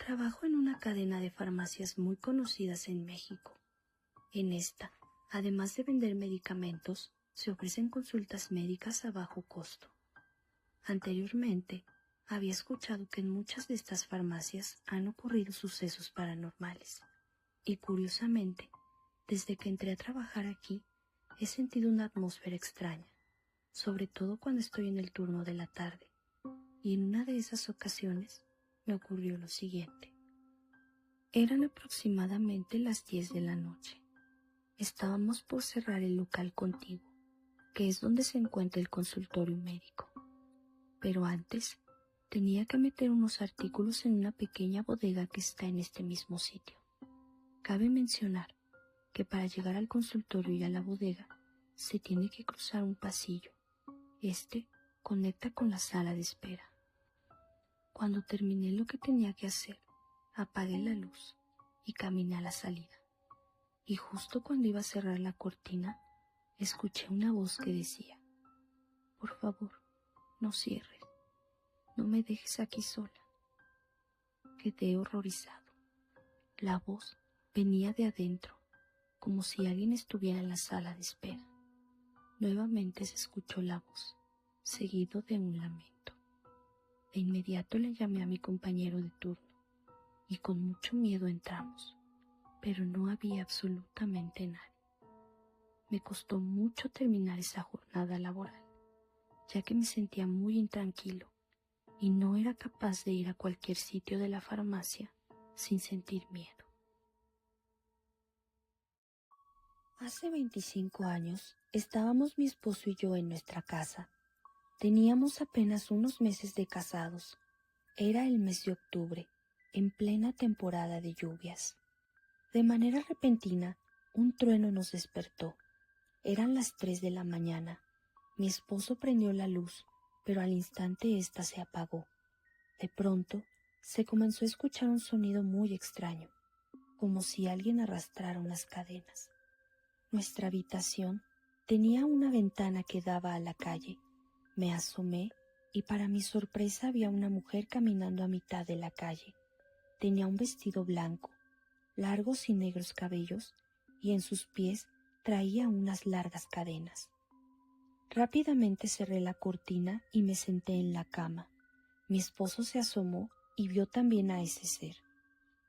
Trabajo en una cadena de farmacias muy conocidas en México. En esta, además de vender medicamentos, se ofrecen consultas médicas a bajo costo. Anteriormente, había escuchado que en muchas de estas farmacias han ocurrido sucesos paranormales. Y curiosamente, desde que entré a trabajar aquí, he sentido una atmósfera extraña, sobre todo cuando estoy en el turno de la tarde. Y en una de esas ocasiones me ocurrió lo siguiente. Eran aproximadamente las 10 de la noche. Estábamos por cerrar el local contiguo, que es donde se encuentra el consultorio médico. Pero antes, tenía que meter unos artículos en una pequeña bodega que está en este mismo sitio. Cabe mencionar que para llegar al consultorio y a la bodega, se tiene que cruzar un pasillo. Este conecta con la sala de espera. Cuando terminé lo que tenía que hacer, apagué la luz y caminé a la salida. Y justo cuando iba a cerrar la cortina, escuché una voz que decía: «Por favor, no cierres, no me dejes aquí sola». Quedé horrorizado. La voz venía de adentro, como si alguien estuviera en la sala de espera. Nuevamente se escuchó la voz, seguido de un lamento. De inmediato le llamé a mi compañero de turno y con mucho miedo entramos, pero no había absolutamente nadie. Me costó mucho terminar esa jornada laboral, ya que me sentía muy intranquilo y no era capaz de ir a cualquier sitio de la farmacia sin sentir miedo. Hace 25 años estábamos mi esposo y yo en nuestra casa. Teníamos apenas unos meses de casados. Era el mes de octubre, en plena temporada de lluvias. De manera repentina, un trueno nos despertó. Eran las 3 de la mañana. Mi esposo prendió la luz, pero al instante ésta se apagó. De pronto, se comenzó a escuchar un sonido muy extraño, como si alguien arrastrara unas cadenas. Nuestra habitación tenía una ventana que daba a la calle. Me asomé y para mi sorpresa había una mujer caminando a mitad de la calle. Tenía un vestido blanco, largos y negros cabellos, y en sus pies traía unas largas cadenas. Rápidamente cerré la cortina y me senté en la cama. Mi esposo se asomó y vio también a ese ser,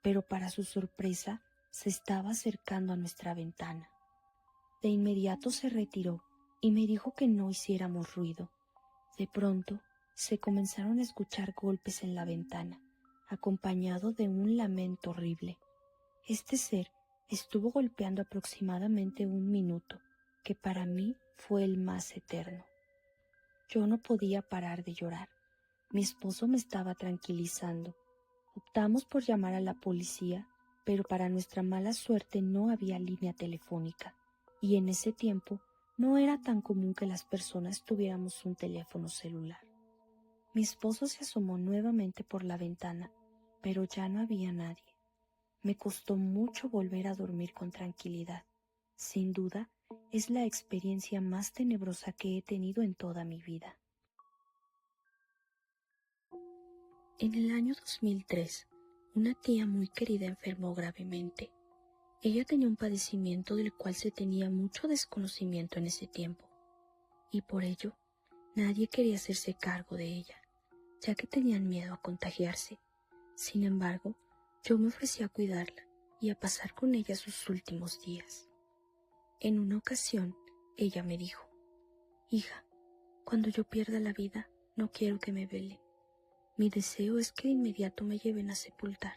pero para su sorpresa se estaba acercando a nuestra ventana. De inmediato se retiró y me dijo que no hiciéramos ruido. De pronto se comenzaron a escuchar golpes en la ventana, acompañado de un lamento horrible. Este ser estuvo golpeando aproximadamente 1 minuto, que para mí fue el más eterno. Yo no podía parar de llorar. Mi esposo me estaba tranquilizando. Optamos por llamar a la policía, pero para nuestra mala suerte no había línea telefónica, y en ese tiempo no era tan común que las personas tuviéramos un teléfono celular. Mi esposo se asomó nuevamente por la ventana, pero ya no había nadie. Me costó mucho volver a dormir con tranquilidad. Sin duda, es la experiencia más tenebrosa que he tenido en toda mi vida. En el año 2003, una tía muy querida enfermó gravemente. Ella tenía un padecimiento del cual se tenía mucho desconocimiento en ese tiempo, y por ello nadie quería hacerse cargo de ella, ya que tenían miedo a contagiarse. Sin embargo, yo me ofrecí a cuidarla y a pasar con ella sus últimos días. En una ocasión, ella me dijo: «Hija, cuando yo pierda la vida, no quiero que me velen. Mi deseo es que de inmediato me lleven a sepultar».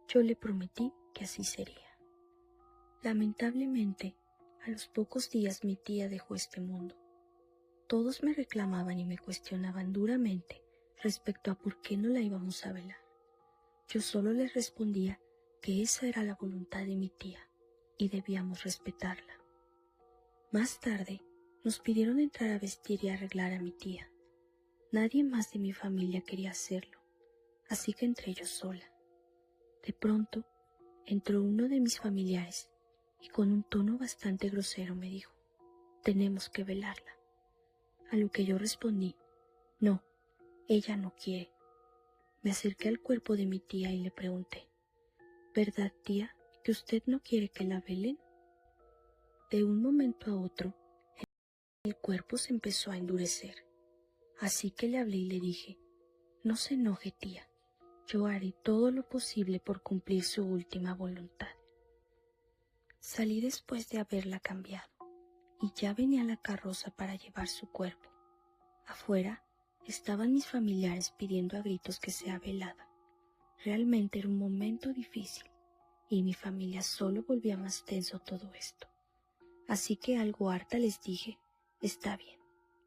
Yo le prometí que así sería. Lamentablemente, a los pocos días mi tía dejó este mundo. Todos me reclamaban y me cuestionaban duramente respecto a por qué no la íbamos a velar. Yo solo les respondía que esa era la voluntad de mi tía y debíamos respetarla. Más tarde, nos pidieron entrar a vestir y arreglar a mi tía. Nadie más de mi familia quería hacerlo, así que entré yo sola. De pronto, entró uno de mis familiares y con un tono bastante grosero me dijo: «Tenemos que velarla». A lo que yo respondí: «No, ella no quiere». Me acerqué al cuerpo de mi tía y le pregunté, ¿verdad, tía, que usted no quiere que la velen? De un momento a otro, el cuerpo se empezó a endurecer. Así que le hablé y le dije, no se enoje, tía, yo haré todo lo posible por cumplir su última voluntad. Salí después de haberla cambiado, y ya venía la carroza para llevar su cuerpo. Afuera estaban mis familiares pidiendo a gritos que sea velada. Realmente era un momento difícil, y mi familia solo volvía más tenso todo esto. Así que algo harta les dije, está bien,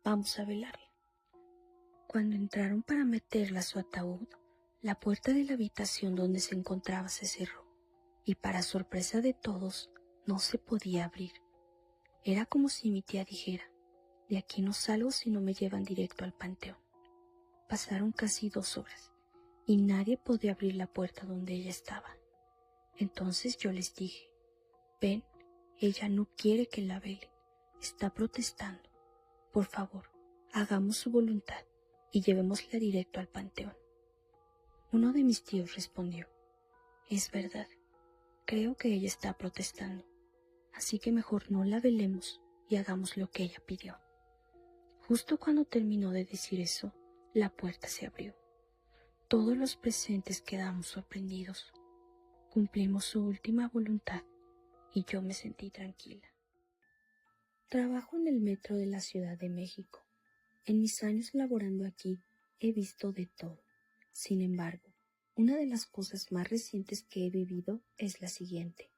vamos a velarla. Cuando entraron para meterla a su ataúd, la puerta de la habitación donde se encontraba se cerró, y para sorpresa de todos, no se podía abrir. Era como si mi tía dijera, de aquí no salgo si no me llevan directo al panteón. Pasaron casi 2 horas, y nadie podía abrir la puerta donde ella estaba. Entonces yo les dije, ven, ella no quiere que la velen, está protestando. Por favor, hagamos su voluntad y llevémosla directo al panteón. Uno de mis tíos respondió, es verdad, creo que ella está protestando, así que mejor no la velemos y hagamos lo que ella pidió. Justo cuando terminó de decir eso, la puerta se abrió. Todos los presentes quedamos sorprendidos. Cumplimos su última voluntad y yo me sentí tranquila. Trabajo en el metro de la Ciudad de México. En mis años laborando aquí he visto de todo. Sin embargo, una de las cosas más recientes que he vivido es la siguiente.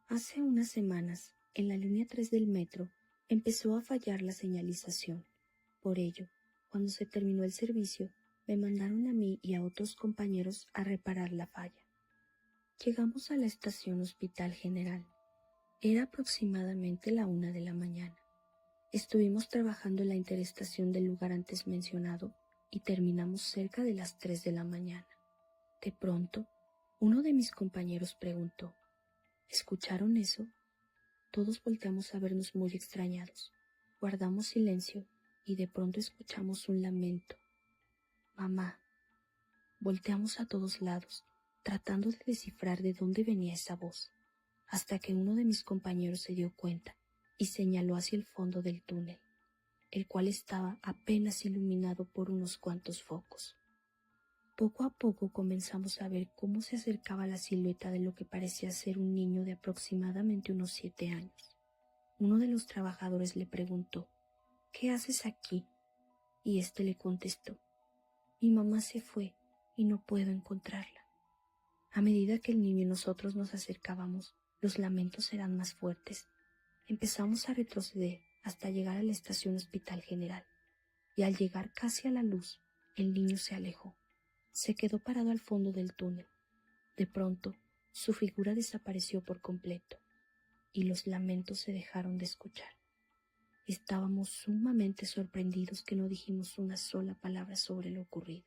Hace unas semanas, en la línea 3 del metro, empezó a fallar la señalización. Por ello, cuando se terminó el servicio, me mandaron a mí y a otros compañeros a reparar la falla. Llegamos a la estación Hospital General. Era aproximadamente la 1 de la mañana. Estuvimos trabajando en la interestación del lugar antes mencionado y terminamos cerca de las 3 de la mañana. De pronto, uno de mis compañeros preguntó, ¿escucharon eso? Todos volteamos a vernos muy extrañados. Guardamos silencio y de pronto escuchamos un lamento. Mamá. Volteamos a todos lados, tratando de descifrar de dónde venía esa voz, hasta que uno de mis compañeros se dio cuenta y señaló hacia el fondo del túnel, el cual estaba apenas iluminado por unos cuantos focos. Poco a poco comenzamos a ver cómo se acercaba la silueta de lo que parecía ser un niño de aproximadamente unos 7 años. Uno de los trabajadores le preguntó, ¿qué haces aquí? Y éste le contestó, mi mamá se fue y no puedo encontrarla. A medida que el niño y nosotros nos acercábamos, los lamentos eran más fuertes. Empezamos a retroceder hasta llegar a la estación Hospital General, y al llegar casi a la luz, el niño se alejó. Se quedó parado al fondo del túnel. De pronto, su figura desapareció por completo, y los lamentos se dejaron de escuchar. Estábamos sumamente sorprendidos que no dijimos una sola palabra sobre lo ocurrido.